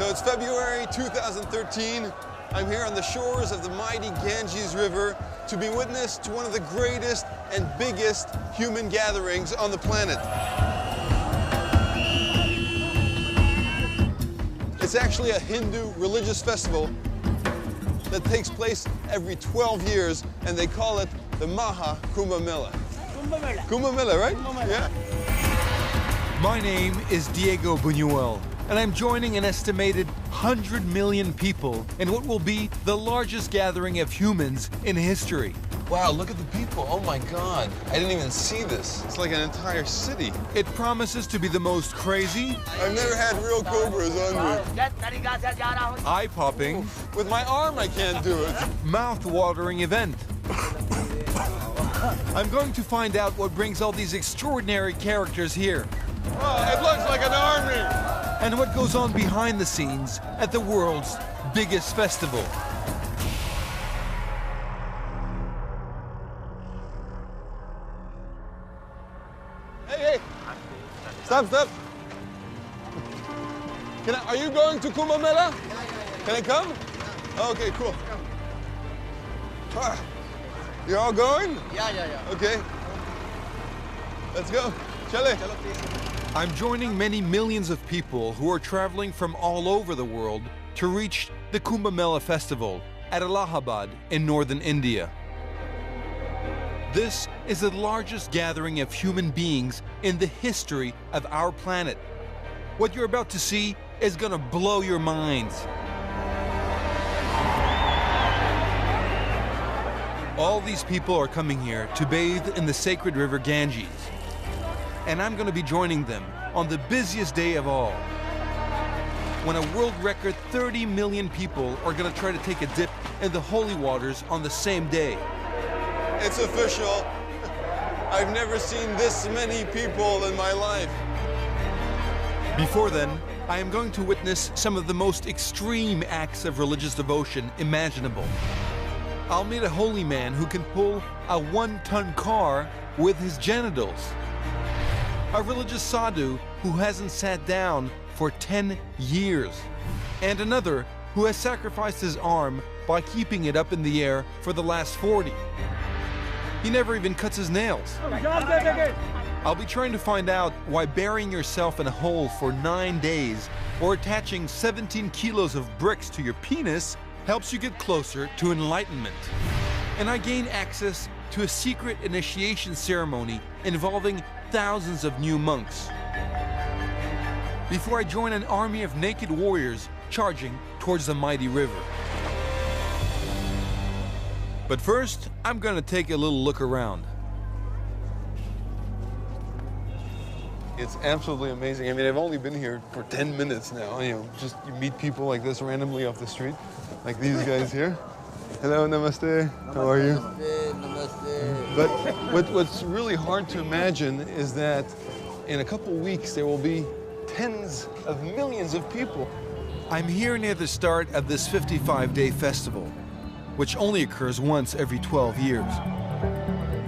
So it's February 2013. I'm here on the shores of the mighty Ganges River to be witness to one of the greatest and biggest human gatherings on the planet. It's actually a Hindu religious festival that takes place every 12 years, and they call it the Kumbh Mela. Kumbh Mela. Kumbh Mela, right? Kumbh Mela. Yeah. My name is Diego Buñuel, and I'm joining an estimated 100 million people in what will be the largest gathering of humans in history. Wow, look at the people. Oh my God. I didn't even see this. It's like an entire city. It promises to be the most crazy, I've never had real cobras on me. eye-popping, With my arm, I can't do it. mouth-watering event. I'm going to find out what brings all these extraordinary characters here Oh, it looks like an army. and what goes on behind the scenes at the world's biggest festival. Hey, hey. Stop, stop. Are you going to Kumbh Mela? Can I come? Okay, cool. Ah, you're all going? Yeah. Okay. Let's go. Chale. I'm joining many millions of people who are traveling from all over the world to reach the Kumbh Mela festival at Allahabad in northern India. This is the largest gathering of human beings in the history of our planet. What you're about to see is gonna blow your minds. All these people are coming here to bathe in the sacred river Ganges. And I'm gonna be joining them on the busiest day of all, when a world record 30 million people are gonna try to take a dip in the holy waters on the same day. It's official. I've never seen this many people in my life. Before then, I am going to witness some of the most extreme acts of religious devotion imaginable. I'll meet a holy man who can pull a 1-ton car with his genitals. A religious sadhu who hasn't sat down for 10 years. And another who has sacrificed his arm by keeping it up in the air for the last 40. He never even cuts his nails. I'll be trying to find out why burying yourself in a hole for 9 days or attaching 17 kilos of bricks to your penis helps you get closer to enlightenment. And I gain access to a secret initiation ceremony involving thousands of new monks before I join an army of naked warriors charging towards the mighty river. But first, I'm gonna take a little look around. It's absolutely amazing. I mean, I've only been here for 10 minutes now. You know, just you meet people like this randomly off the street, like these guys here. Hello, namaste. How are you? But what's really hard to imagine is that in a couple weeks there will be tens of millions of people. I'm here near the start of this 55-day festival, which only occurs once every 12 years.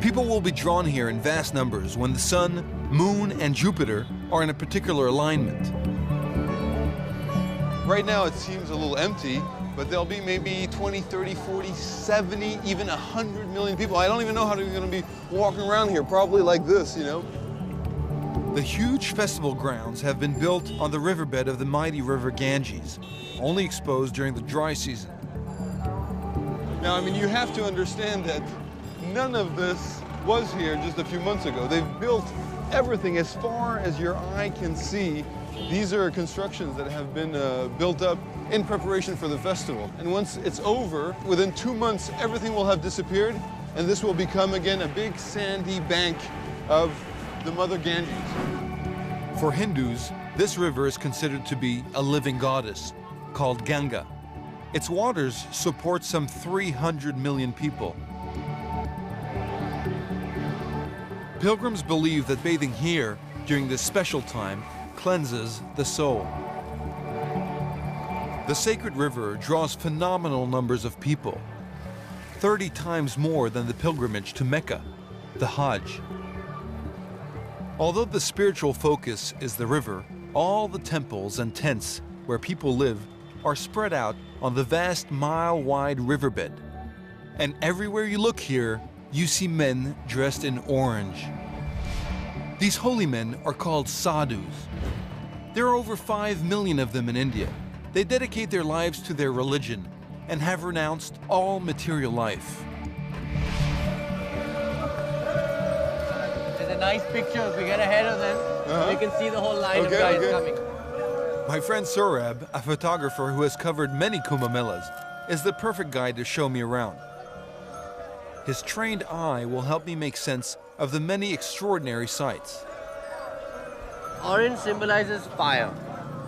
People will be drawn here in vast numbers when the sun, moon, and Jupiter are in a particular alignment. Right now it seems a little empty, but there'll be maybe 20, 30, 40, 70, even 100 million people. I don't even know how they're gonna be walking around here, probably like this, you know? The huge festival grounds have been built on the riverbed of the mighty river Ganges, only exposed during the dry season. Now, I mean, you have to understand that none of this was here just a few months ago. They've built everything as far as your eye can see. These are constructions that have been built up in preparation for the festival. And once it's over, within 2 months, everything will have disappeared, and this will become again a big sandy bank of the Mother Ganges. For Hindus, this river is considered to be a living goddess, called Ganga. Its waters support some 300 million people. Pilgrims believe that bathing here during this special time cleanses the soul. The sacred river draws phenomenal numbers of people, 30 times more than the pilgrimage to Mecca, the Hajj. Although the spiritual focus is the river, all the temples and tents where people live, are spread out on the vast mile-wide riverbed. And everywhere you look here, you see men dressed in orange. These holy men are called sadhus. There are over 5 million of them in India. They dedicate their lives to their religion and have renounced all material life. There's a nice picture. If we get ahead of them, we can see the whole line of guys coming. My friend Saurabh, a photographer who has covered many Kumbh Melas, is the perfect guide to show me around. His trained eye will help me make sense of the many extraordinary sights. Orange symbolizes fire.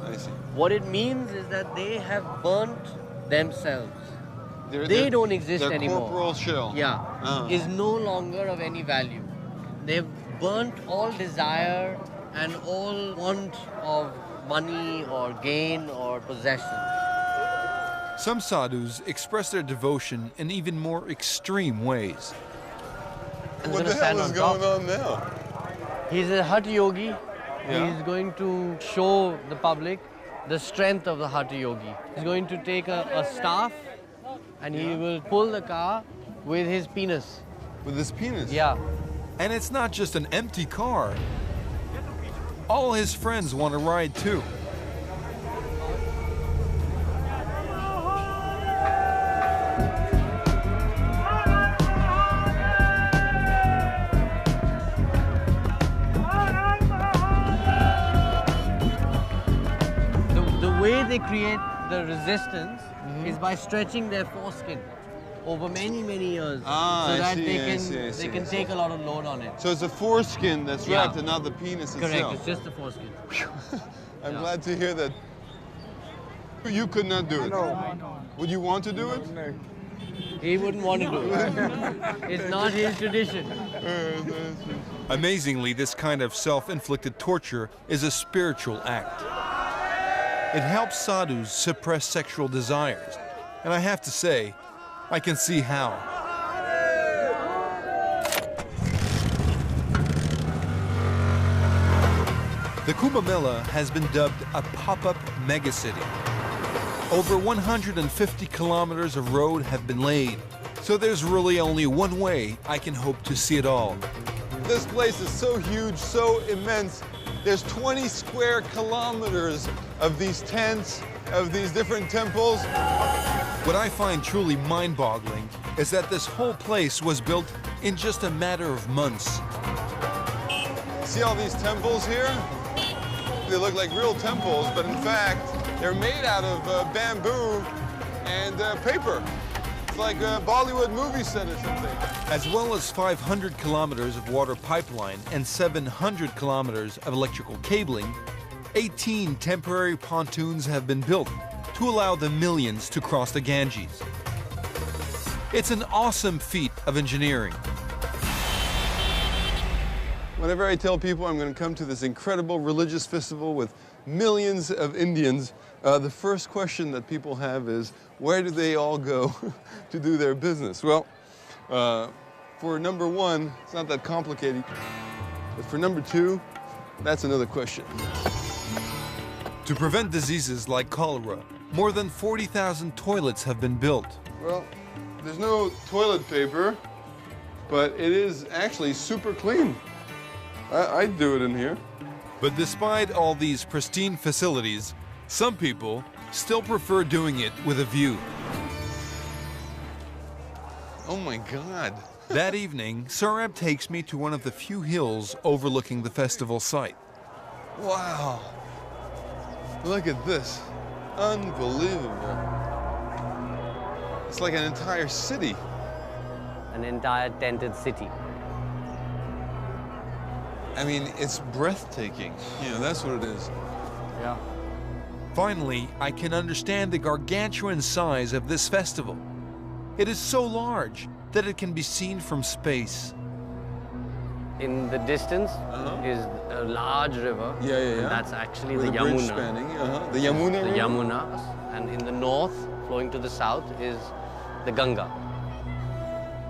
I see. What it means is that they have burnt themselves. They They don't exist their anymore. corporal shell. Yeah, is no longer of any value. They've burnt all desire and all want of money or gain or possession. Some sadhus express their devotion in even more extreme ways. What the hell is going on now? He's a Hatha Yogi. Yeah. He's going to show the public the strength of the Hatha Yogi. He's going to take a staff and he will pull the car with his penis. With his penis? Yeah. And it's not just an empty car. All his friends want to ride too. The way they create the resistance is by stretching their foreskin over many, many years Ah, so I that see, they I can see, I see, they can I see. take a lot of load on it. So it's a foreskin that's Yeah. wrapped and not the penis Correct, itself. it's just the foreskin. I'm Yeah. glad to hear that. You could not do it. Would you want to do it? He wouldn't want to do it. It's not his tradition. Amazingly, this kind of self-inflicted torture is a spiritual act. It helps sadhus suppress sexual desires. And I have to say, I can see how. The Kumbh Mela has been dubbed a pop-up megacity. Over 150 kilometers of road have been laid, so there's really only one way I can hope to see it all. This place is so huge, so immense. There's 20 square kilometers of these tents, of these different temples. What I find truly mind-boggling is that this whole place was built in just a matter of months. See all these temples here? They look like real temples, but in fact, they're made out of bamboo and paper. It's like a Bollywood movie set or something. As well as 500 kilometers of water pipeline and 700 kilometers of electrical cabling, 18 temporary pontoons have been built to allow the millions to cross the Ganges. It's an awesome feat of engineering. Whenever I tell people I'm going to come to this incredible religious festival with millions of Indians, the first question that people have is, where do they all go to do their business? Well, for number one, it's not that complicated. But for number two, that's another question. To prevent diseases like cholera, more than 40,000 toilets have been built. Well, there's no toilet paper, but it is actually super clean. I'd do it in here. But despite all these pristine facilities, some people still prefer doing it with a view. Oh my God. That evening, Saurabh takes me to one of the few hills overlooking the festival site. Wow. Look at this. Unbelievable. It's like an entire city. An entire tented city. I mean, it's breathtaking. You know, that's what it is. Yeah. Finally, I can understand the gargantuan size of this festival. It is so large that it can be seen from space. In the distance is a large river. Yeah. And that's actually With the a bridge Yamuna. spanning. The Yamuna The River? Yamuna. And in the north, flowing to the south, is the Ganga.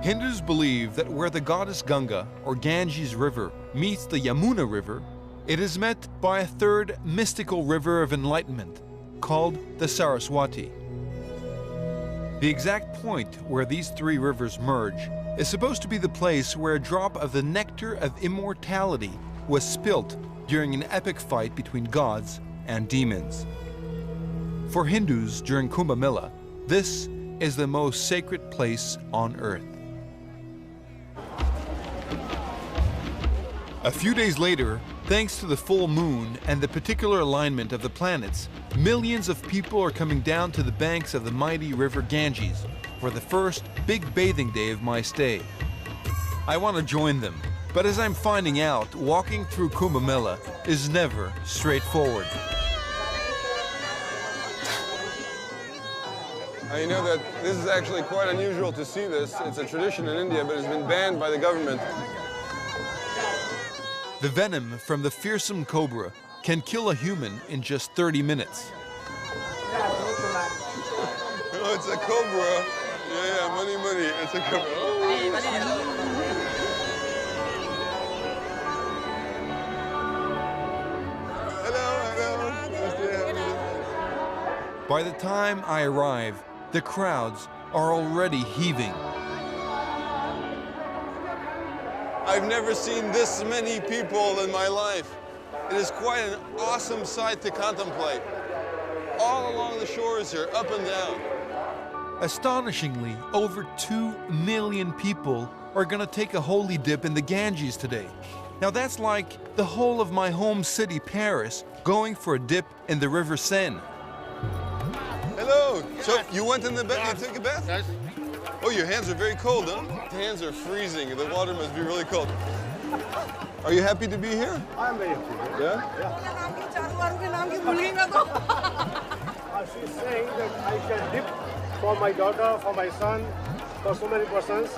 Hindus believe that where the goddess Ganga, or Ganges River, meets the Yamuna River, it is met by a third mystical river of enlightenment called the Saraswati. The exact point where these three rivers merge is supposed to be the place where a drop of the nectar of immortality was spilt during an epic fight between gods and demons. For Hindus during Kumbh Mela, this is the most sacred place on earth. A few days later, thanks to the full moon and the particular alignment of the planets, millions of people are coming down to the banks of the mighty river Ganges for the first big bathing day of my stay. I want to join them, but as I'm finding out, walking through Kumbh Mela is never straightforward. You know that this is actually quite unusual to see this. It's a tradition in India, but it's been banned by the government. The venom from the fearsome cobra can kill a human in just 30 minutes. Oh, it's a cobra. Yeah, money, money. It's a cobra. Hello. By the time I arrive, the crowds are already heaving. I've never seen this many people in my life. It is quite an awesome sight to contemplate. All along the shores here, up and down. Astonishingly, over 2 million people are gonna take a holy dip in the Ganges today. Now that's like the whole of my home city, Paris, going for a dip in the River Seine. Hello. So you went in the bath, you took a bath? Yes. Oh, your hands are very cold, huh? Hands are freezing. The water must be really cold. Are you happy to be here? I'm very happy. Yeah? She's saying that I can dip for my daughter, for my son, for so many persons.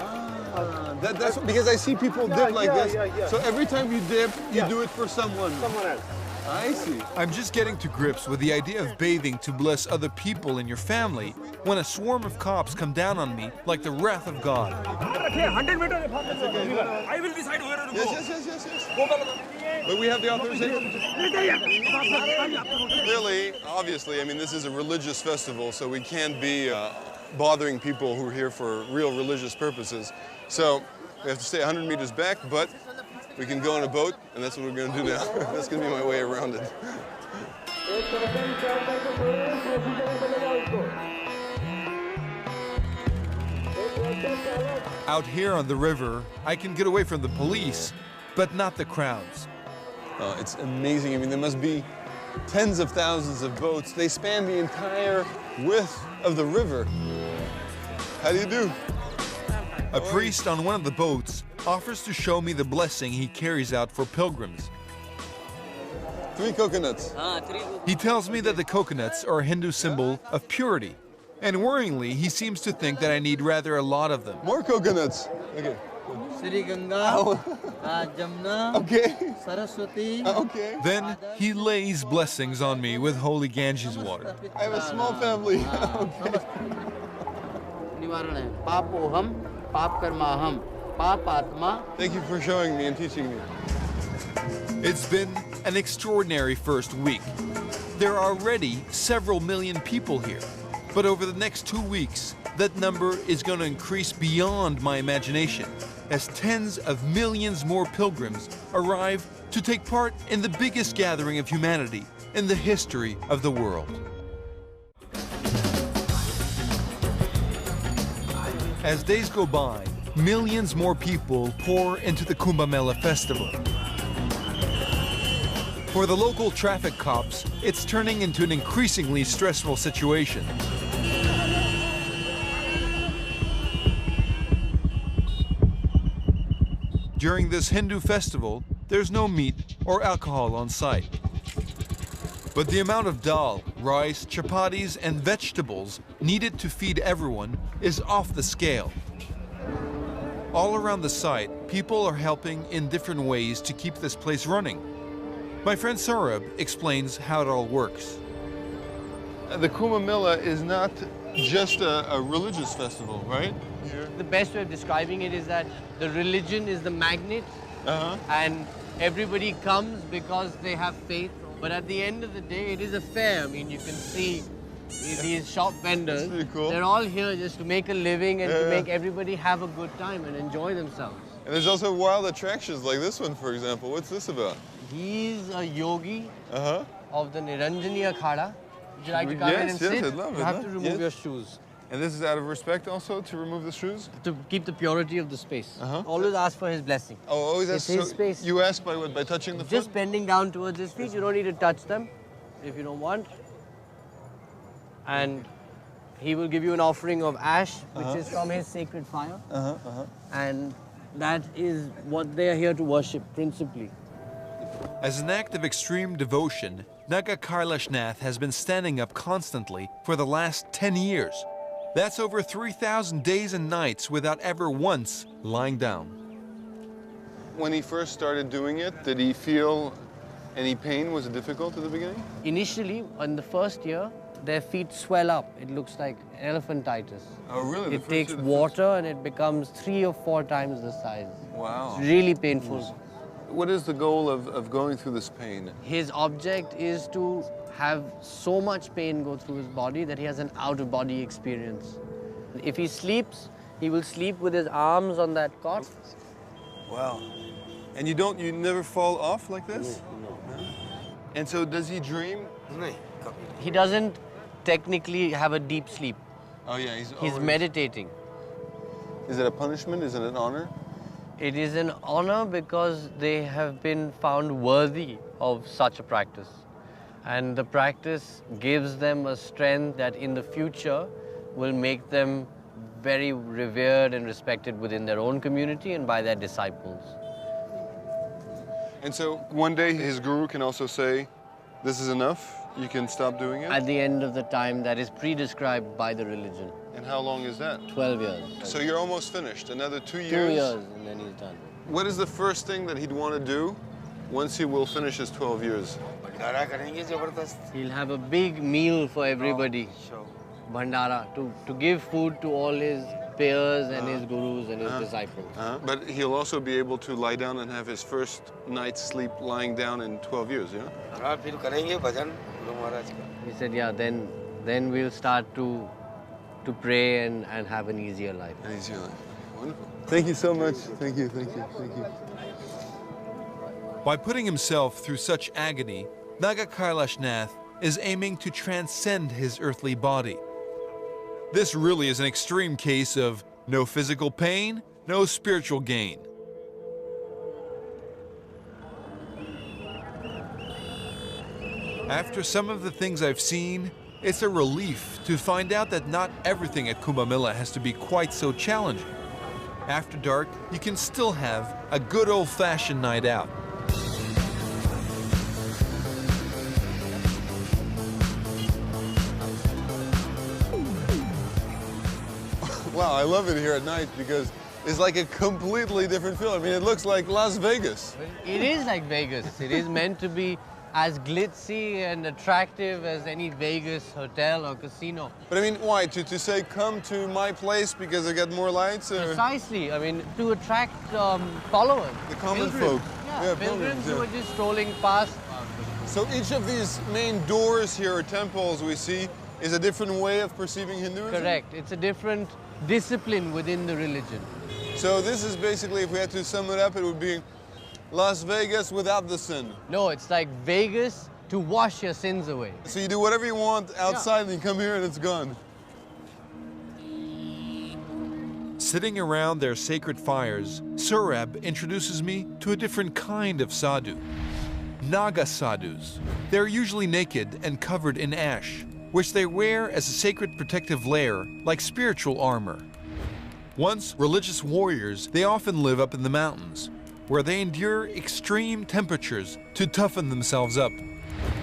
That's because I see people dip like this. Yeah. So every time you dip, you do it for someone. Someone else. I see. I'm just getting to grips with the idea of bathing to bless other people in your family when a swarm of cops come down on me like the wrath of God. 100 meters. I will decide where to go. Yes. But we have the authorization. Clearly, obviously, I mean, this is a religious festival, so we can't be bothering people who are here for real religious purposes. So we have to stay 100 meters back, but we can go on a boat, and that's what we're going to do now. That's going to be my way around it. Out here on the river, I can get away from the police, but not the crowds. It's amazing. I mean, there must be tens of thousands of boats. They span the entire width of the river. How do you do? A priest on one of the boats offers to show me the blessing he carries out for pilgrims. 3 coconuts. He tells me that the coconuts are a Hindu symbol of purity, and worryingly, he seems to think that I need rather a lot of them. More coconuts. Okay. Sri Ganga, Jamna, Okay. Saraswati. Okay. Then he lays blessings on me with holy Ganges water. I have a small family. Okay. निवारण है पापोहम पाप कर्माहम पाप आत्मा. Thank you for showing me and teaching me. It's been an extraordinary first week. There are already several million people here, but over the next 2 weeks, that number is going to increase beyond my imagination as tens of millions more pilgrims arrive to take part in the biggest gathering of humanity in the history of the world. As days go by, millions more people pour into the Kumbh Mela festival. For the local traffic cops, it's turning into an increasingly stressful situation. During this Hindu festival, there's no meat or alcohol on site. But the amount of dal, rice, chapatis, and vegetables needed to feed everyone is off the scale. All around the site, people are helping in different ways to keep this place running. My friend Saurabh explains how it all works. The Kumbh Mela is not just a religious festival, right? Here. The best way of describing it is that the religion is the magnet, and everybody comes because they have faith But at the end of the day, it is a fair. I mean, you can see these shop vendors. That's pretty cool. They're all here just to make a living and Yeah, to yeah. make everybody have a good time and enjoy themselves. And there's also wild attractions like this one, for example. What's this about? He's a yogi Uh-huh. of the Niranjani Akhada. Would you like to come in Yes, and yes, sit? I'd love You it, have huh? to remove Yes. your shoes And this is out of respect also, to remove the shoes? to keep the purity of the space. Uh-huh. Always ask for his blessing. Oh, always It's ask. his space. You ask by what? By touching the Just foot? bending down towards his feet. You don't need to touch them if you don't want. And he will give you an offering of ash, which is from his sacred fire. And that is what they are here to worship, principally. As an act of extreme devotion, Naga Kailashnath has been standing up constantly for the last 10 years. That's over 3,000 days and nights without ever once lying down. When he first started doing it, did he feel any pain? Was it difficult at the beginning? Initially, in the first year, their feet swell up. It looks like elephantitis. Oh, really? It takes water and it becomes 3 or 4 times the size. Wow. It's really painful. What is the goal of going through this pain? His object is to have so much pain go through his body that he has an out-of-body experience. If he sleeps, he will sleep with his arms on that cot. Wow. And you never fall off like this? No. And so does he dream? He doesn't technically have a deep sleep. Oh yeah, he's He's meditating. Is it a punishment? Is it an honor? It is an honor because they have been found worthy of such a practice. And the practice gives them a strength that in the future will make them very revered and respected within their own community and by their disciples. And so one day his guru can also say, this is enough, you can stop doing it? At the end of the time that is prescribed by the religion. And how long is that? 12 years. So you're almost finished, another 2 years? 2 years and then he's done. What is the first thing that he'd want to do once he will finish his 12 years? He'll have a big meal for everybody. Bhandara, to give food to all his peers and his gurus and his disciples. But he'll also be able to lie down and have his first night's sleep lying down in 12 years, yeah? He said, yeah, then we'll start to pray and have an easier life. An easier life. Wonderful. Thank you so much. Thank you, thank you, thank you. By putting himself through such agony, Naga Kailashnath is aiming to transcend his earthly body. This really is an extreme case of no physical pain, no spiritual gain. After some of the things I've seen, it's a relief to find out that not everything at Kumbh Mela has to be quite so challenging. After dark, you can still have a good old-fashioned night out. Wow, I love it here at night because it's like a completely different feel. I mean, it looks like Las Vegas. It is like Vegas. It is meant to be as glitzy and attractive as any Vegas hotel or casino. But I mean, why? To say, come to my place because I got more lights? Or? Precisely. I mean, to attract followers. The common pilgrims. folk. Yeah, pilgrims who are just strolling past. So each of these main doors here, or temples we see, is a different way of perceiving Hinduism? Correct. It's a different discipline within the religion. So this is basically, if we had to sum it up, it would be Las Vegas without the sin. No, it's like Vegas to wash your sins away. So you do whatever you want outside and you come here and it's gone. Sitting around their sacred fires, Surab introduces me to a different kind of sadhu. Naga sadhus. They're usually naked and covered in ash, which they wear as a sacred protective layer, like spiritual armor. Once religious warriors, they often live up in the mountains, where they endure extreme temperatures to toughen themselves up.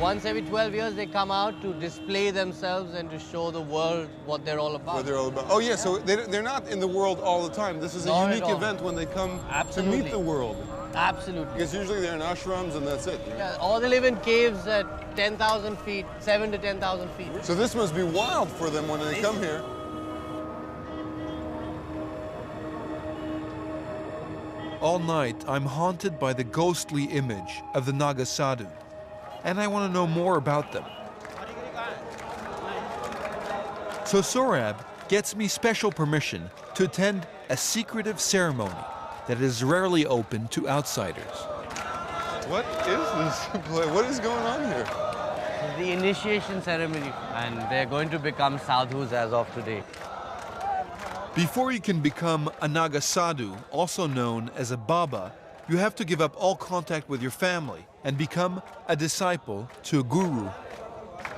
Once every 12 years, they come out to display themselves and to show the world what they're all about. What they're all about. Oh yeah, so they're not in the world all the time. This is a Not at unique all. event when they come Absolutely. to meet the world. Absolutely. Because usually they're in ashrams and that's it. Yeah, or they live in caves at 10,000 feet, 7 to 10,000 feet. So this must be wild for them when they come here. All night, I'm haunted by the ghostly image of the Naga sadhu. and I want to know more about them. So Sorab gets me special permission to attend a secretive ceremony that is rarely open to outsiders. What is this play? What is going on here? The initiation ceremony, and they're going to become sadhus as of today. Before you can become a Naga sadhu, also known as a Baba, you have to give up all contact with your family and become a disciple to a guru.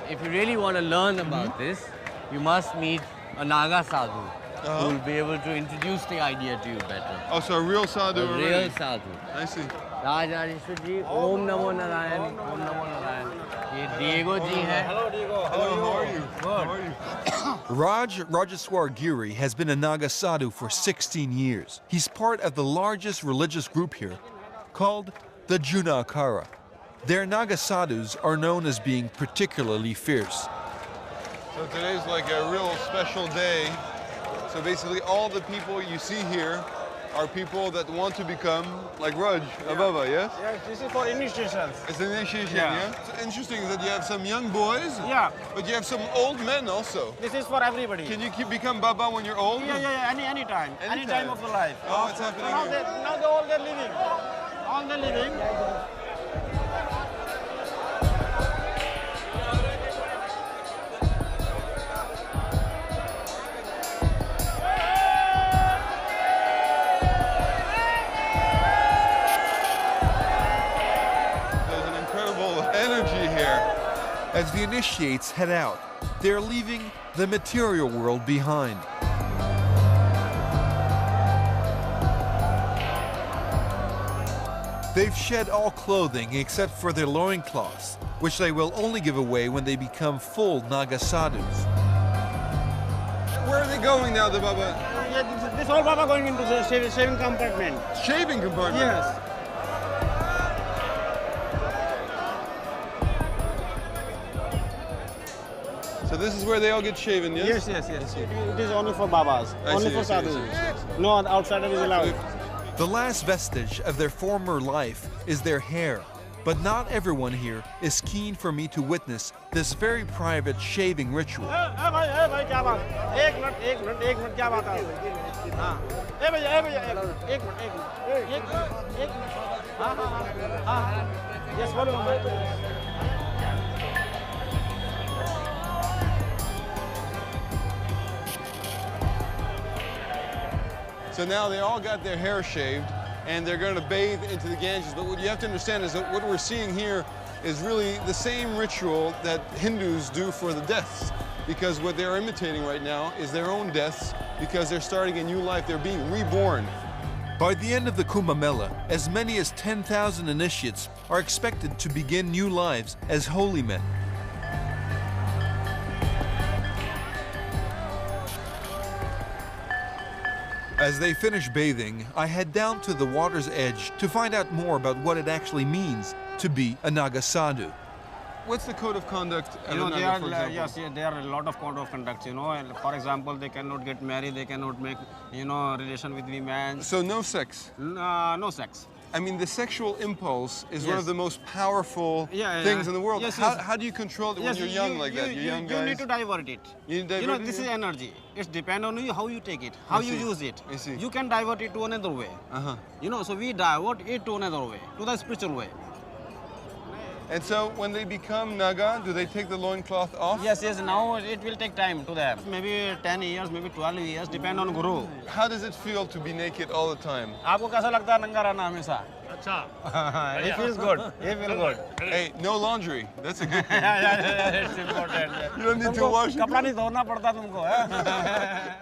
If you really want to learn about this, you must meet a Naga sadhu who will be able to introduce the idea to you better. Oh, so a real sadhu A already? real sadhu. I see. Rajeshwar ji, Om Namo Narayan, Om Namo Narayan. Ye Diego ji hai. Hello, how are you? How are you? Rajeswar Giri has been a Naga sadhu for 16 years. He's part of the largest religious group here, called the Junakara. Their Naga sadhus are known as being particularly fierce. So today's like a real special day. So basically all the people you see here are people that want to become like Raj, a Baba, yes? Yes, this is for initiations. It's an initiation, Yeah. yeah? It's interesting that you have some young boys, Yeah. but you have some old men also. This is for everybody. Can you become Baba when you're old? Yeah, any time. Any time of the life. Oh, what's happening Now here? they're all they're living. All they're living. There's an incredible energy here. As the initiates head out, they're leaving the material world behind. They've shed all clothing except for their loincloths, which they will only give away when they become full Naga sadhus. Where are they going now, the Baba? Yeah, this whole Baba going into the shaving compartment. Shaving compartment? Yes. So this is where they all get shaven, yes? Yes. It is only for Babas. I Only see, for I see, I sadhus. see, I see. No outsider is allowed. The last vestige of their former life is their hair, but not everyone here is keen for me to witness this very private shaving ritual. भाई क्या बात? एक minute क्या बात है? हाँ. भैया एक मिनट. हाँ. Yes, बोलो. So now they all got their hair shaved and they're going to bathe into the Ganges. But what you have to understand is that what we're seeing here is really the same ritual that Hindus do for the deaths. Because what they're imitating right now is their own deaths because they're starting a new life. They're being reborn. By the end of the Kumbh Mela, as many as 10,000 initiates are expected to begin new lives as holy men. As they finish bathing, I head down to the water's edge to find out more about what it actually means to be a Naga sadhu. What's the code of conduct at You know, a there Naga, are for example? yes, there are a lot of code of conduct. You know, and for example, they cannot get married, they cannot make relation with women. So no sex. No sex. I mean, the sexual impulse is one Yes. of the most powerful Yeah, things in the world. Yes, how do you control it when Yes, you're young like that? You're young you guys. need to divert it. You need to You know, divert it, this is yeah? energy. It's depend on you how you take it, how you see. use it. I see. You can divert it to another way. Uh-huh. You know, so we divert it to another way, to the spiritual way. And so when they become Naga, do they take the loincloth off? Yes, now it will take time to them. Maybe 10 years, maybe 12 years, depend on Guru. How does it feel to be naked all the time? आपको कैसा लगता है नंगा रहना हमेशा? अच्छा. It feels good. It feels good. Hey, no laundry. That's a good thing. Yeah, it's important. You don't need to तुमको wash it. कपड़ा नहीं धोना पड़ता तुमको, हैं?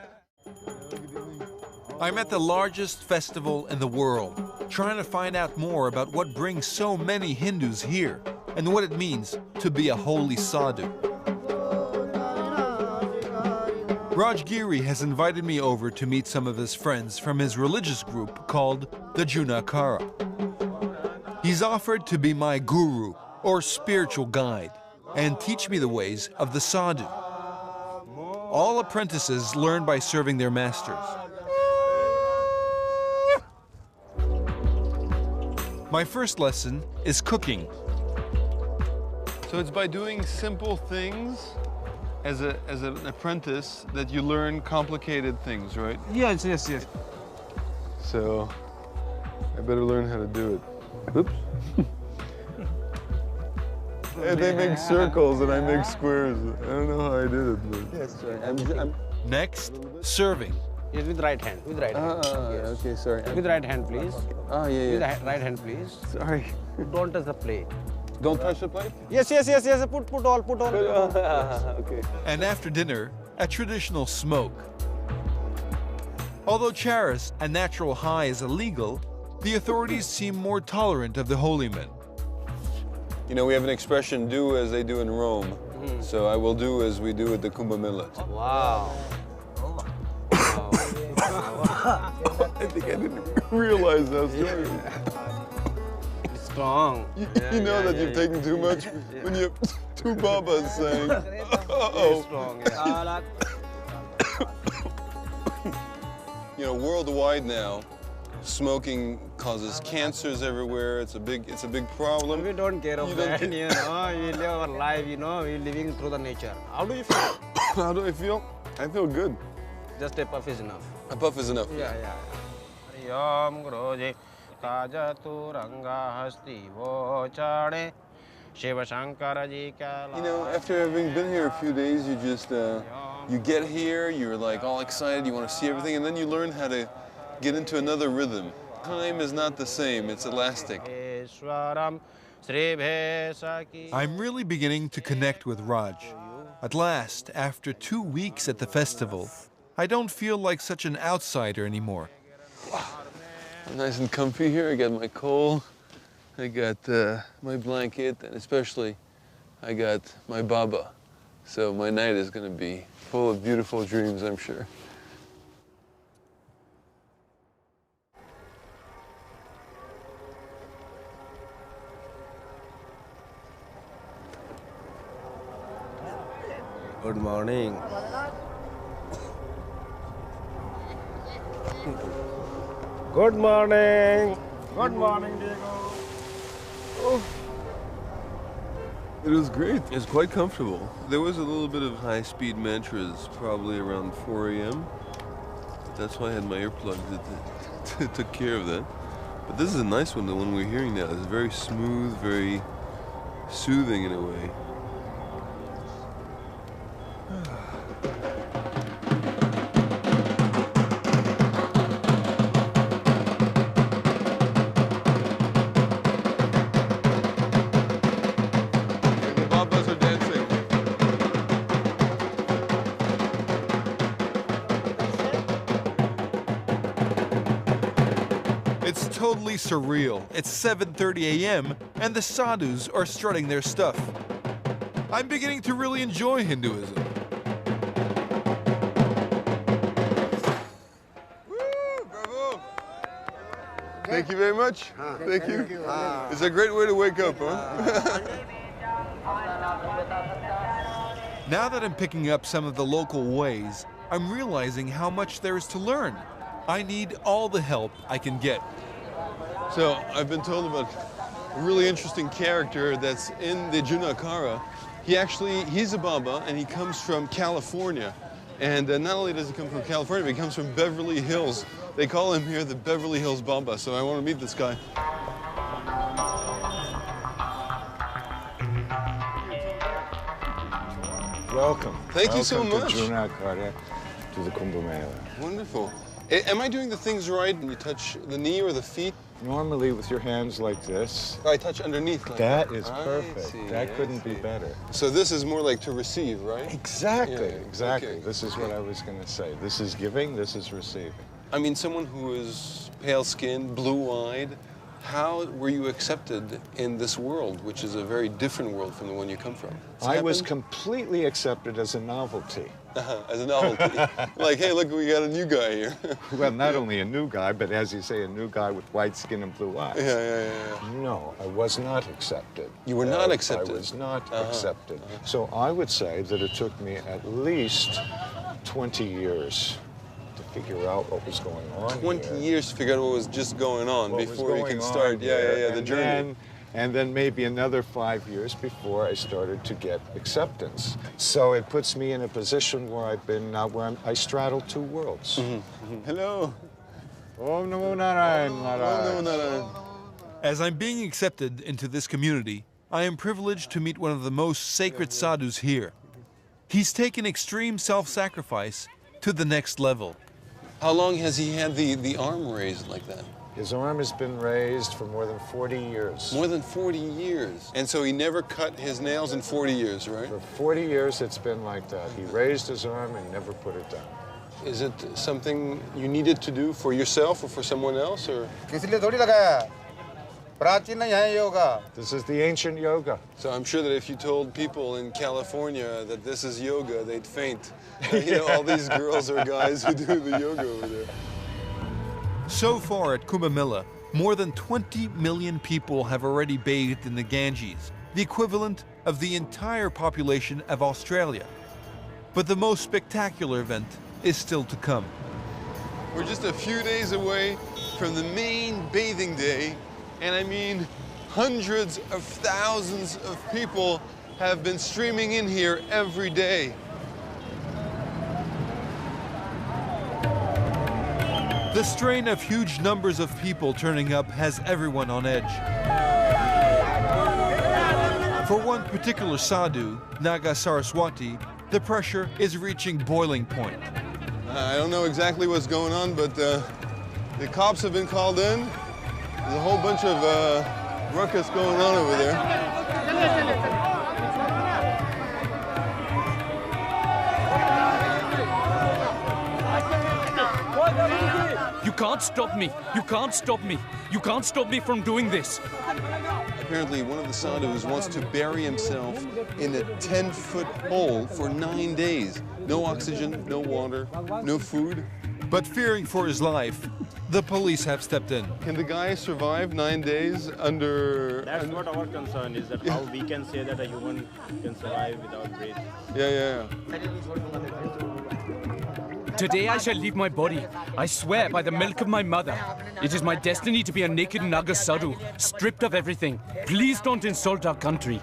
I'm at the largest festival in the world, trying to find out more about what brings so many Hindus here and what it means to be a holy sadhu. Rajgiri has invited me over to meet some of his friends from his religious group called the Junakara. He's offered to be my guru or spiritual guide and teach me the ways of the sadhu. All apprentices learn by serving their masters. My first lesson is cooking. So it's by doing simple things as an apprentice that you learn complicated things, right? Yes, yes, yes. So I better learn how to do it. Oops. And they make circles and I make squares. I don't know how I did it, but... Yes, sir. Next, serving. Yes, with right hand. With right hand. Yes. Okay, sorry. With right hand, please. Oh, yeah, With yeah. right hand, please. Sorry. Don't touch the plate. Don't touch the plate? Yes, yes, yes, yes. Put all. Okay. And after dinner, a traditional smoke. Although charas, a natural high, is illegal, the authorities seem more tolerant of the holy men. You know, we have an expression, do as they do in Rome. So I will do as we do at the Kumbh Mela. Wow. I think I didn't realize that story. It's strong. You know that you've taken too much when you have two babas saying, It's strong, yeah. You know, worldwide now, smoking causes cancers everywhere. It's a big problem. We don't care of You don't that, care. you know. We live our life, you know. We're living through the nature. How do you feel? How do I feel? I feel good. Just a puff is enough. A puff is enough. Yeah. Yam groje kaja tu ranga hasti vochade Shiva Shankara ji ka. You know, after having been here a few days, you just, you get here, you're like all excited, you want to see everything, and then you learn how to get into another rhythm. Time is not the same, it's elastic. I'm really beginning to connect with Raj. At last, after 2 weeks at the festival, I don't feel like such an outsider anymore. I'm nice and comfy here. I got my coal, I got my blanket, and especially I got my baba. So my night is going to be full of beautiful dreams, I'm sure. Good morning. Good morning. Good morning, Diego. Oh. It was great. It was quite comfortable. There was a little bit of high-speed mantras probably around 4 a.m. That's why I had my earplugs that took care of that. But this is a nice one, the one we're hearing now. It's very smooth, very soothing in a way. It's totally surreal. It's 7:30 a.m. and the sadhus are strutting their stuff. I'm beginning to really enjoy Hinduism. Woo! Bravo! Thank you very much. Thank you. It's a great way to wake up, huh? Now that I'm picking up some of the local ways, I'm realizing how much there is to learn. I need all the help I can get. So I've been told about a really interesting character that's in the Junakara. He's a Baba and he comes from California. And not only does he come from California, but he comes from Beverly Hills. They call him here the Beverly Hills Baba, so I want to meet this guy. Welcome. Thank you so Welcome much. to Junakara, to the Kumbh Mela. Wonderful. Am I doing the things right when you touch the knee or the feet? Normally with your hands like this. I touch underneath like That is I perfect. see, That I couldn't be see. better. So this is more like to receive, right? Exactly, Yeah, exactly. okay. This is what I was going to say. This is giving, this is receiving. I mean, someone who is pale-skinned, blue-eyed, how were you accepted in this world, which is a very different world from the one you come from? I was completely accepted as a novelty. As a novelty. Like, hey, look, we got a new guy here. Well, not only a new guy, but as you say, a new guy with white skin and blue eyes. Yeah. No, I was not accepted. You were not accepted? I was not accepted. So I would say that it took me at least 20 years to figure out what was going on 20 here. years to figure out what was just going on What was before you going can on start, here, the and journey. then And then maybe another 5 years before I started to get acceptance. So it puts me in a position where I've been now, I straddle two worlds. Hello. Om Namo Narayan, Om Narayan. Namo Narayan. As I'm being accepted into this community, I am privileged to meet one of the most sacred sadhus here. He's taken extreme self-sacrifice to the next level. How long has he had the arm raised like that? His arm has been raised for more than 40 years. More than 40 years. And so he never cut his nails in 40 years, right? For 40 years, it's been like that. He raised his arm and never put it down. Is it something you needed to do for yourself or for someone else, or? This is the ancient yoga. So I'm sure that if you told people in California that this is yoga, they'd faint. You know, all these girls or guys who do the yoga over there. So far at Kumbh Mela, more than 20 million people have already bathed in the Ganges, the equivalent of the entire population of Australia. But the most spectacular event is still to come. We're just a few days away from the main bathing day, and I mean hundreds of thousands of people have been streaming in here every day. The strain of huge numbers of people turning up has everyone on edge. For one particular sadhu, Naga Saraswati, the pressure is reaching boiling point. I don't know exactly what's going on, but the cops have been called in. There's a whole bunch of ruckus going on over there. You can't stop me. You can't stop me. You can't stop me from doing this. Apparently, one of the sadhus wants to bury himself in a 10-foot hole for 9 days. No oxygen, no water, no food. But fearing for his life, the police have stepped in. Can the guy survive 9 days under... That's what our concern is, that how we can say that a human can survive without breathing. Yeah. Today I shall leave my body. I swear by the milk of my mother. It is my destiny to be a naked Naga sadhu, stripped of everything. Please don't insult our country.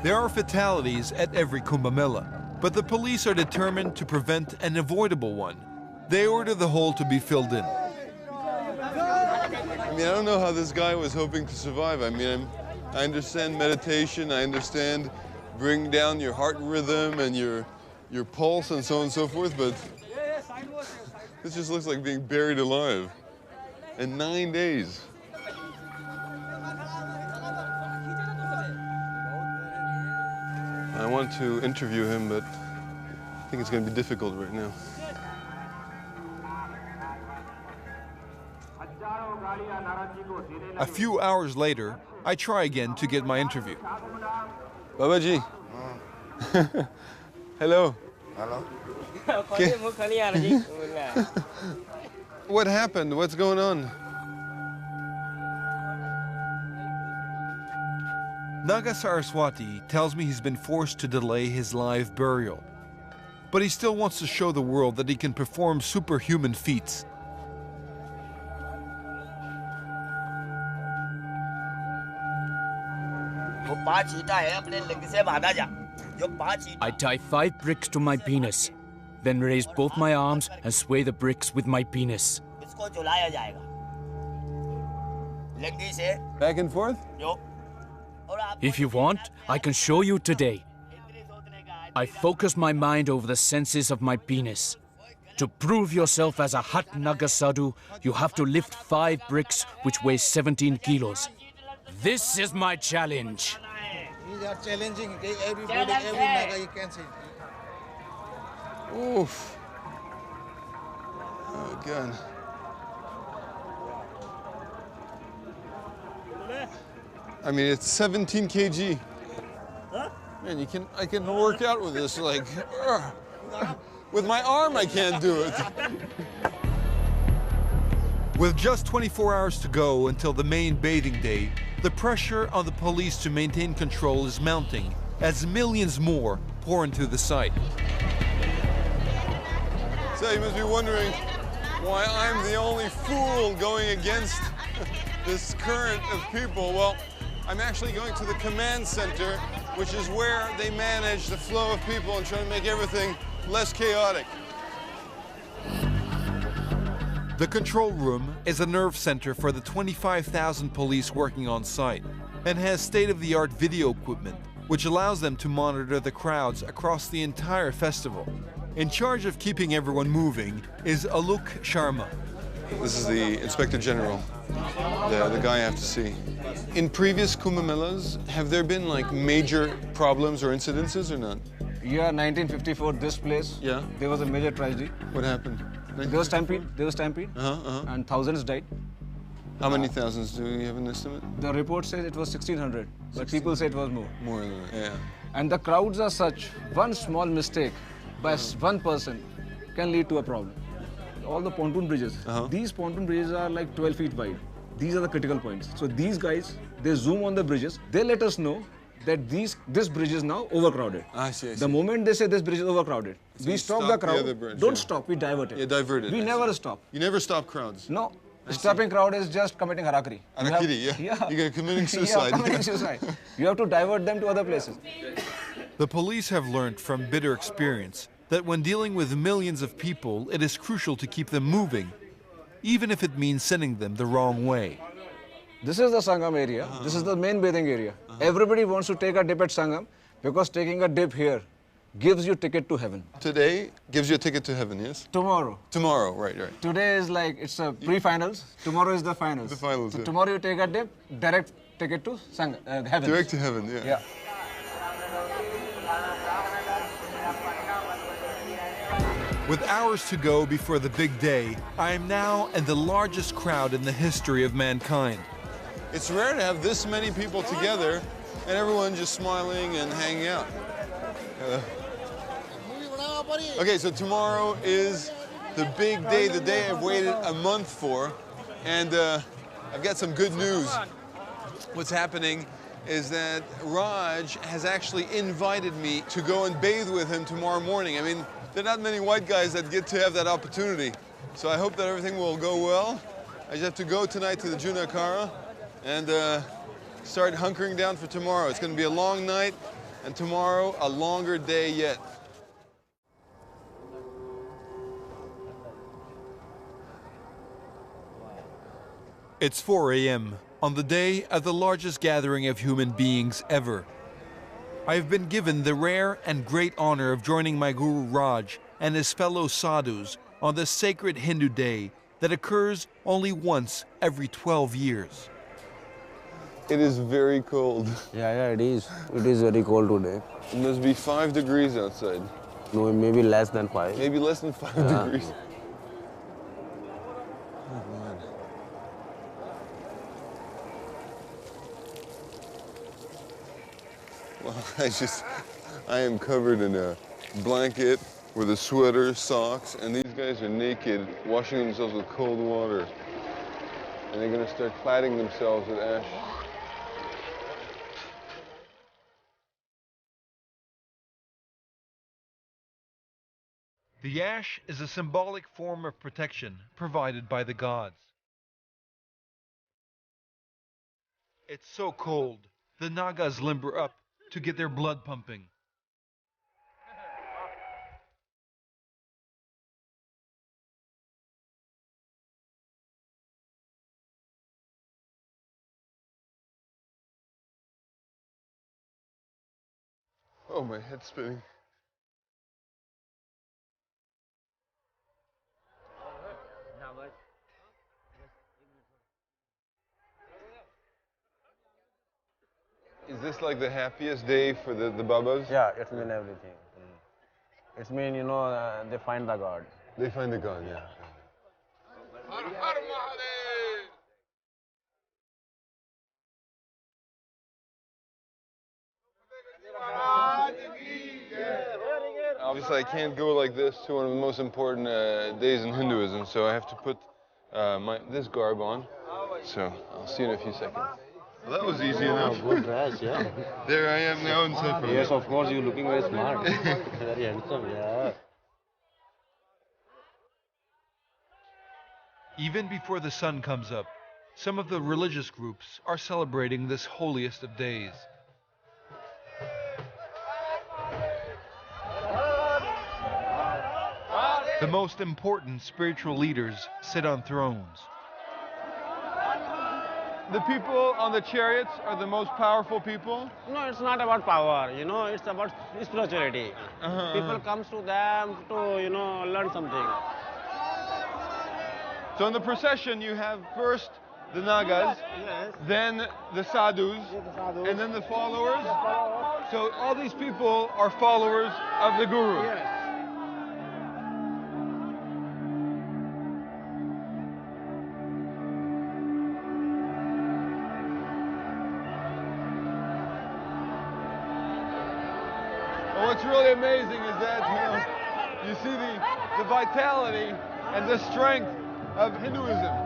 There are fatalities at every Kumbh Mela, but the police are determined to prevent an avoidable one. They order the hole to be filled in. I mean, I don't know how this guy was hoping to survive. I mean, I understand meditation, I understand bring down your heart rhythm and your pulse and so on and so forth, but this just looks like being buried alive in 9 days. I want to interview him, but I think it's going to be difficult right now. A few hours later, I try again to get my interview. Babaji. Hello. Hello. What happened? What's going on? Naga Saraswati tells me he's been forced to delay his live burial. But he still wants to show the world that he can perform superhuman feats. I tie 5 bricks to my penis, then raise both my arms and sway the bricks with my penis. Back and forth? If you want, I can show you today. I focus my mind over the senses of my penis. To prove yourself as a hot Naga sadhu, you have to lift 5 bricks which weigh 17 kilos. This is my challenge. These are challenging everybody, every Naga you can see. Oof. Oh, God. I mean, it's 17 kg. Man, I can work out with this, like, with my arm I can't do it. With just 24 hours to go until the main bathing day, the pressure on the police to maintain control is mounting as millions more pour into the site. So you must be wondering why I'm the only fool going against this current of people? Well, I'm actually going to the command center, which is where they manage the flow of people and try to make everything less chaotic. The control room is a nerve center for the 25,000 police working on site and has state-of-the-art video equipment, which allows them to monitor the crowds across the entire festival. In charge of keeping everyone moving is Alok Sharma. This is the Inspector General, the guy I have to see. In previous Kumbh Melas, have there been like major problems or incidences or not? Year 1954, this place, there was a major tragedy. What happened? There was stampede, and thousands died. How many thousands? Do you have an estimate? The report says it was 1,600, but people say it was more. More than that, yeah. And the crowds are such, one small mistake by one person can lead to a problem. All the pontoon bridges, these pontoon bridges are like 12 feet wide. These are the critical points. So these guys, they zoom on the bridges, they let us know that this bridge is now overcrowded. I see. The moment they say this bridge is overcrowded, so we stop the crowd. other bridge, Don't stop, we divert it. Yeah, divert it. We never stop. You never stop crowds? No. Stopping crowd is just committing harakiri. Harakiri, yeah. You're committing suicide. Yeah, committing suicide. You have to divert them to other places. The police have learned from bitter experience that when dealing with millions of people, it is crucial to keep them moving, even if it means sending them the wrong way. This is the Sangam area. This is the main bathing area. Everybody wants to take a dip at Sangam because taking a dip here gives you ticket to heaven. Today gives you a ticket to heaven, yes? Tomorrow. Tomorrow, right. Today is like, it's a pre-finals. Tomorrow is the finals. The finals, so yeah. Tomorrow you take a dip, direct ticket to heaven. Direct to heaven, yeah. With hours to go before the big day, I am now in the largest crowd in the history of mankind. It's rare to have this many people together and everyone just smiling and hanging out. Okay, so tomorrow is the big day, the day I've waited a month for, and I've got some good news. What's happening is that Raj has actually invited me to go and bathe with him tomorrow morning. I mean, there are not many white guys that get to have that opportunity. So I hope that everything will go well. I just have to go tonight to the Junakara and start hunkering down for tomorrow. It's going to be a long night, and tomorrow a longer day yet. It's 4 a.m. on the day of the largest gathering of human beings ever. I have been given the rare and great honor of joining my Guru Raj and his fellow sadhus on this sacred Hindu day that occurs only once every 12 years. It is very cold. Yeah, it is. It is very cold today. It must be 5 degrees outside. No, maybe less than 5. Maybe less than 5 degrees. Oh, man. Well, I am covered in a blanket with a sweater, socks, and these guys are naked, washing themselves with cold water. And they're gonna start cladding themselves with ash. The ash is a symbolic form of protection provided by the gods. It's so cold, the Nagas limber up to get their blood pumping. Oh, my head's spinning. Is this like the happiest day for the Babas? Yeah, it's mean everything. It's mean, you know, they find the God. They find the God, yeah. Obviously, I can't go like this to one of the most important days in Hinduism, so I have to put this garb on. So I'll see you in a few seconds. Well, that was easy enough. Good dress, yeah. There I am now in Saffron. Yes, of course, you're looking very smart. Very handsome, yeah. Even before the sun comes up, some of the religious groups are celebrating this holiest of days. The most important spiritual leaders sit on thrones. The people on the chariots are the most powerful people? No, it's not about power, you know, it's about spirituality. People comes to them to, you know, learn something. So in the procession you have first the Nagas, Yes. then the sadhus, and then the followers. So all these people are followers of the Guru. Yes. Well, what's really amazing is that you see the vitality and the strength of Hinduism.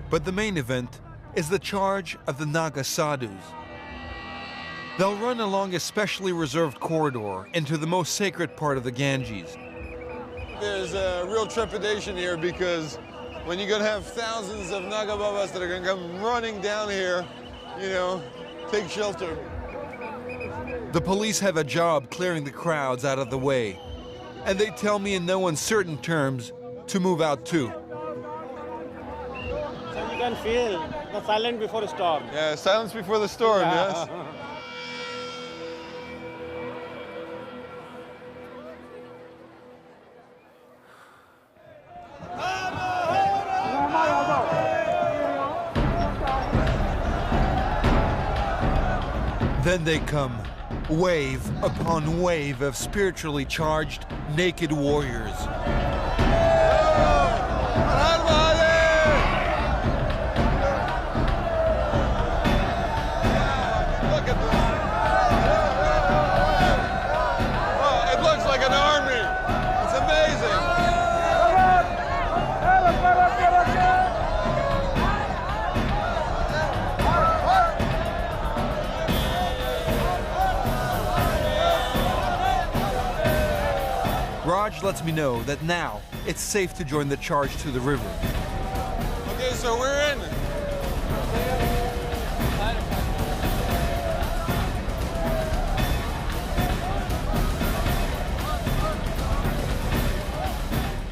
But the main event is the charge of the Naga sadhus. They'll run along a specially reserved corridor into the most sacred part of the Ganges. There's a real trepidation here because when you're going to have thousands of Naga Babas that are going to come running down here, you know, take shelter. The police have a job clearing the crowds out of the way, and they tell me in no uncertain terms to move out too. So you can feel the silence before the storm. Yeah, silence before the storm, yes. Then they come, wave upon wave of spiritually charged, naked warriors. Look at this. Oh, it looks like an army. It's amazing. Raj lets me know that now it's safe to join the charge to the river. Okay, so we're in.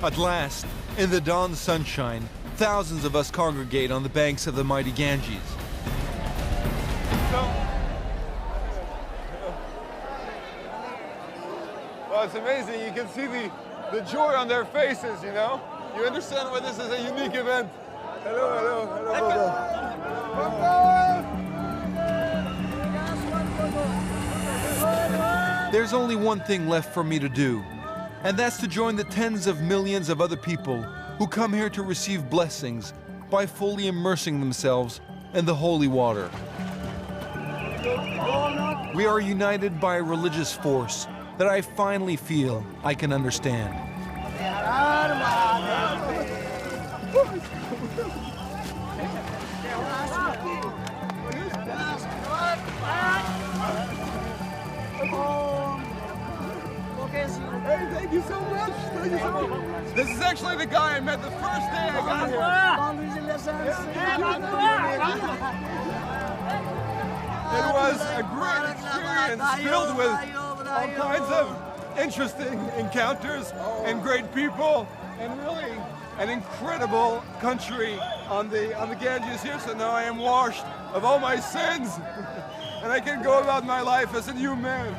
At last, in the dawn sunshine, thousands of us congregate on the banks of the mighty Ganges. Well, it's amazing. You can see the joy on their faces, you know? You understand why this is a unique event. Hello, brother. There's only one thing left for me to do, and that's to join the tens of millions of other people who come here to receive blessings by fully immersing themselves in the holy water. We are united by a religious force that I finally feel I can understand. Hey, thank you so much. Thank you so much. This is actually the guy I met the first day I got here. It was a great experience filled with all kinds of interesting encounters and great people and really an incredible country on the Ganges here. So now I am washed of all my sins and I can go about my life as a new man.